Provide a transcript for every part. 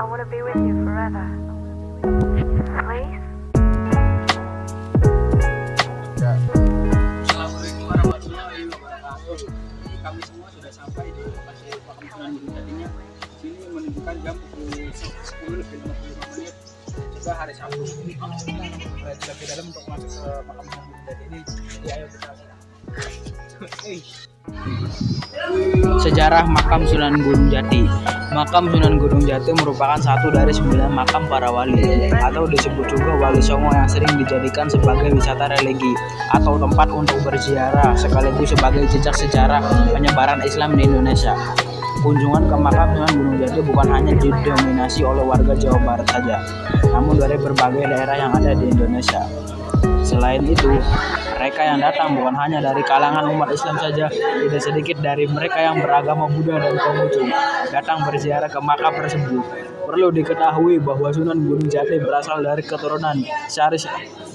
wanna be with you forever. Please? Assalamualaikum warahmatullahi wabarakatuh. Ini kami semua sudah sampai di lokasi makam Sunan Gunung Jatinya. Sini menunjukkan jam pukul 10 lebih 55 menit. Juga hari Sabtu. Kita lebih dalam untuk masuk ke makam Sunan Gunung Jati ini. Jadi ayo kita Sejarah makam Sunan Gunung Jati. Makam Sunan Gunung Jati merupakan satu dari 9 makam para wali, atau disebut juga Wali Songo, yang sering dijadikan sebagai wisata religi atau tempat untuk berziarah, sekaligus sebagai jejak sejarah penyebaran Islam di Indonesia. Kunjungan ke makam Sunan Gunung Jati bukan hanya didominasi oleh warga Jawa Barat saja, namun dari berbagai daerah yang ada di Indonesia. Selain itu, mereka yang datang bukan hanya dari kalangan umat Islam saja, tidak sedikit dari mereka yang beragama Buddha dan Konghucu datang berziarah ke makam tersebut. Perlu diketahui bahwa Sunan Gunung Jati berasal dari keturunan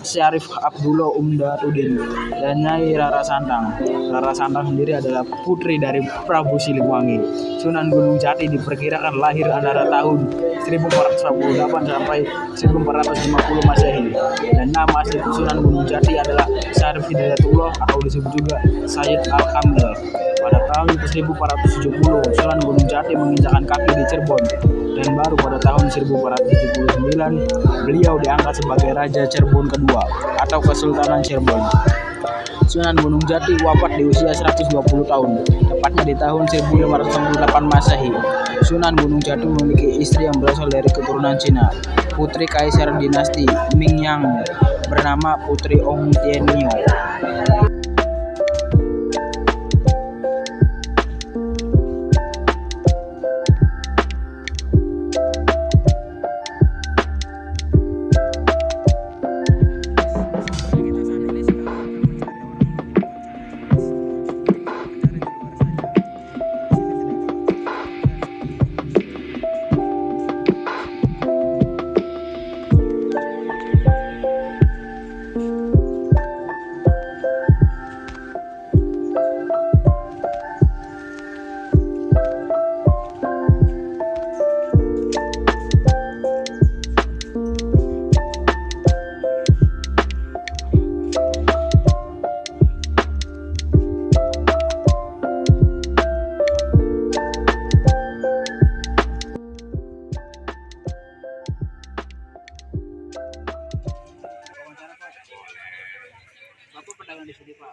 Syarif Abdullah Umdatuddin dan Nyai Rara Santang. Rara Santang sendiri adalah putri dari Prabu Siliwangi. Sunan Gunung Jati diperkirakan lahir antara tahun 1448 sampai 1450 Masehi, dan nama asli Sunan Gunung Jati adalah Syarif Hidayatullah atau disebut juga Sayyid Al-Kamil. Pada tahun 1470, Sunan Gunung Jati menginjakkan kaki di Cirebon, dan baru pada tahun 1479 beliau diangkat sebagai Raja Cirebon kedua atau Kesultanan Cirebon. Sunan Gunung Jati wafat di usia 120 tahun, tepatnya di tahun 1598 Masehi. Sunan Gunung Jati memiliki istri yang berasal dari keturunan Cina, putri Kaisar dinasti Ming yang bernama Putri Ong Tienyo. Bapak pedagang di sini, Pak.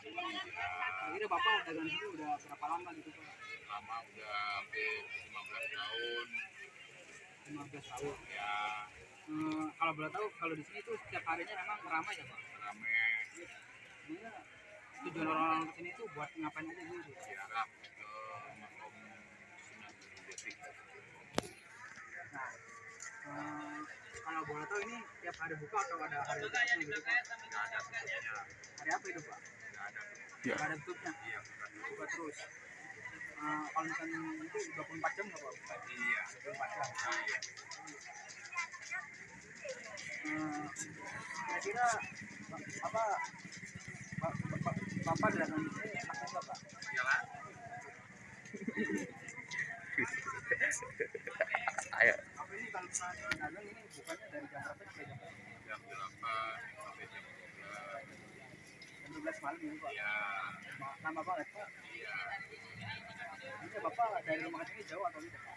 Kira Bapak dagang di sini udah berapa lama gitu, Pak? Lama, udah hampir 15 tahun. 15 tahun. Ya, Kalau boleh tahu, kalau di sini tuh setiap harinya memang ramai ya, Pak? rame Sebenarnya tujuan orang-orang kesini tuh buat ngapain aja gitu? ziarah ke makam Sunan Gunung Jati. Nah, kalau boleh tahu ini tiap hari buka atau ada hari tutupnya gitu, Pak? Nggak ada tutupnya, Hari apa itu, Pak? nggak ada tutupnya. Nggak ada tutupnya? Iya, bukan tutup. Buka terus. Kalau misalnya itu 24 jam nggak, Pak? Iya, 24 jam. iya. Kira-kira apa Bapak datang di sini enaknya nggak, Pak? Iyalah. Ayo. Apa ini kalau misalnya dagang ini bukannya dari jam berapa sampai jam berapa? Jam 8 sampai jam 12. Jam 12 malam ini, Pak. Iya, Lama banget, Pak. iya. Ini Bapak dari rumah ke sini jauh atau tidak, Pak?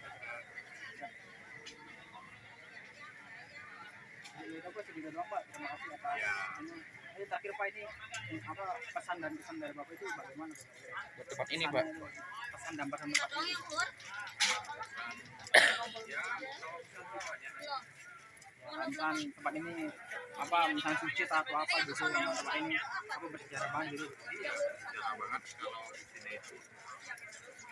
Ya, Bapak cerita doang, Pak. Terima kasih atas Iya. ini terakhir, Pak, ini apa pesan dan kesan dari Bapak itu bagaimana, Pak? Buat tempat ini, Pak. Pesan dan pesan Bapak ini. Ya, kalau bisa banyak. Misalkan tempat ini apa misalnya suci atau apa gitu, tempat ini apa bersejarah banget gitu. Iya, jarang banget kalau di sini itu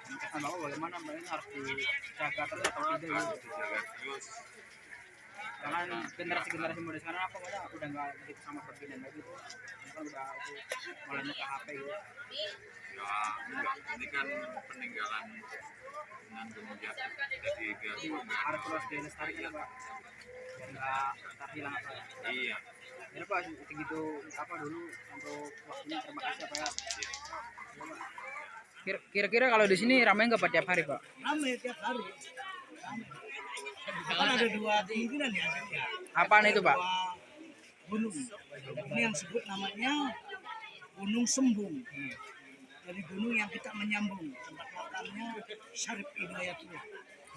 Kesan Bapak bagaimana, Mbak, ini harus dijaga terus atau tidak gitu? harus dijaga terus. Jangan generasi muda sekarang apa udah nggak begitu sama pergaulan lagi gitu. Kan udah itu mulai ke HP gitu. Ya, enggak. Ini kan peninggalan Sunan Gunung Jati. Jadi Jadi harus terus dilestarikan ya, Pak. Biar nggak terhilang apa ya. iya. Jadi Pak segitu apa dulu untuk waktunya, terima kasih apa ya. Kira-kira kalau di sini ramai nggak Pak tiap hari, Pak? Ramai tiap hari. Kan ada dua kemungkinan ya. Apaan itu, Pak? Dua gunung. Ini yang sebut namanya Gunung Sembung. Dari gunung yang kita menyambung tempat makamnya Syarif Hidayatullah.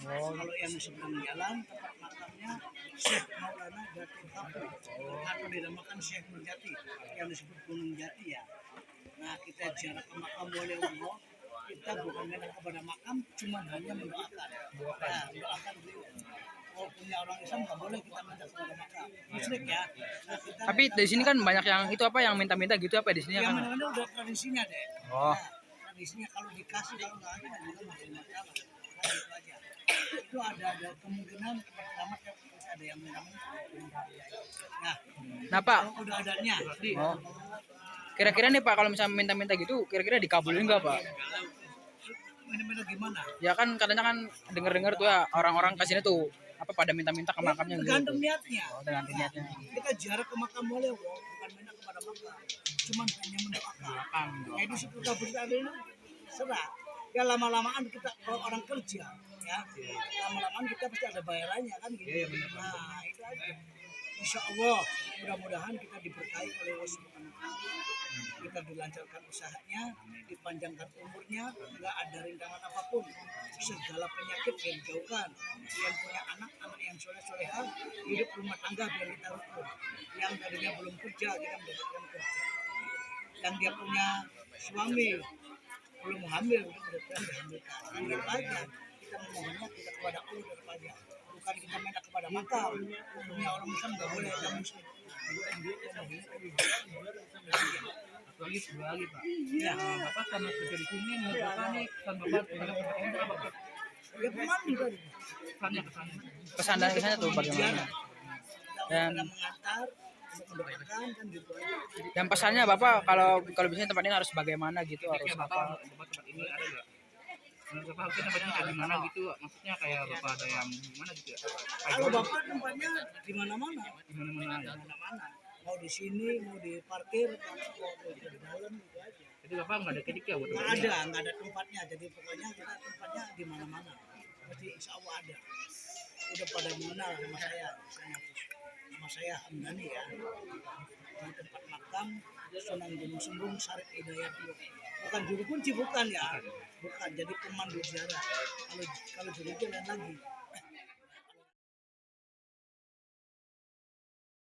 Kalau yang di seberang jalan tempat makamnya Syekh Maulana Jati Tapu atau dinamakan Syekh Nurjati yang disebut Gunung Jati ya. Nah kita jarak ke makam boleh Allah, kita bukan mendoakan kepada makam, cuma hanya mendoakan. Nah, mendoakan beliau. Kalau punya orang Islam nggak boleh kita minta kepada makam. Musyrik ya. Nah, kita Tapi di sini kan banyak yang itu apa yang minta-minta gitu apa di sini ya yang kan? mana-mana udah tradisinya deh. Oh. Nah, tradisinya kalau dikasih kalau nggak ada juga masih masalah. Nah, itu aja. Itu ada kemungkinan pertama ada yang minta-minta. Nah, Pak, Kalau udah adanya, oh. Kira-kira nih Pak kalau misalnya minta-minta gitu kira-kira dikabulin nggak Pak? minta-minta gimana? Ya kan katanya kan denger-dengar tuh ya orang-orang kesini tuh apa pada minta-minta ke makamnya gitu. Tergantung niatnya. Oh, tergantung niatnya. Kita jarak ke makam boleh, bukan minta kepada makam. Cuman hanya mendoakan. Nah, itu situ kabur ada ini serah. Ya lama-lamaan kita kalau orang kerja, ya lama-lamaan kita pasti ada bayarannya kan gitu. Nah itu aja. Insya Allah mudah-mudahan kita diberkahi oleh Allah Subhanahu wa Ta'ala. Kita dilancarkan usahanya, dipanjangkan umurnya, nggak ada rintangan apapun. Segala penyakit yang dijauhkan. Yang punya anak yang soleh-soleha, hidup rumah tangga biar kita rukun. Yang tadinya belum kerja, kita mendapatkan kerja. Yang dia punya suami belum hamil, mudah-mudahan dihamilkan. Yang gitu aja. Kita memohonnya kita kepada Allah daripada bukan kita minta kepada makam. Punya orang Islam nggak boleh ada muslim. Apalagi sebuah lagi Pak. Ya, Bapak sama kerja di sini menurut Bapak nih kan Bapak pada pertanyaan itu apa Pak? ya pemandu tadi. Kesannya kesannya. Pesan dari kesannya tuh bagaimana? Dan Kita mengantar untuk mendoakan kan gitu aja. yang pesannya Bapak kalau biasanya tempat ini harus bagaimana gitu harus Kayak apa? Bapak tempat ini ada nggak? Menurut Bapak harusnya tempatnya kayak gimana gitu? Maksudnya kayak Bapak ada yang gimana gitu ya? Kalau bapak tempatnya di mana-mana, Di mana-mana. di mana-mana. Mau di sini, mau di parkir, mau di dalam gitu aja. Jadi Bapak nggak ada kritik ya buat Nggak tempatnya? ada, nggak ada tempatnya. Jadi pokoknya kita tempatnya di mana-mana. Berarti insya Allah ada. Udah pada mengenal sama saya. Nama saya Hamdani ya. Di tempat makam Sunan Gunung Sembung Syarif Hidayatullah. Bukan juru kunci bukan ya. Bukan jadi pemandu ziarah. Kalau juru kunci lain lagi.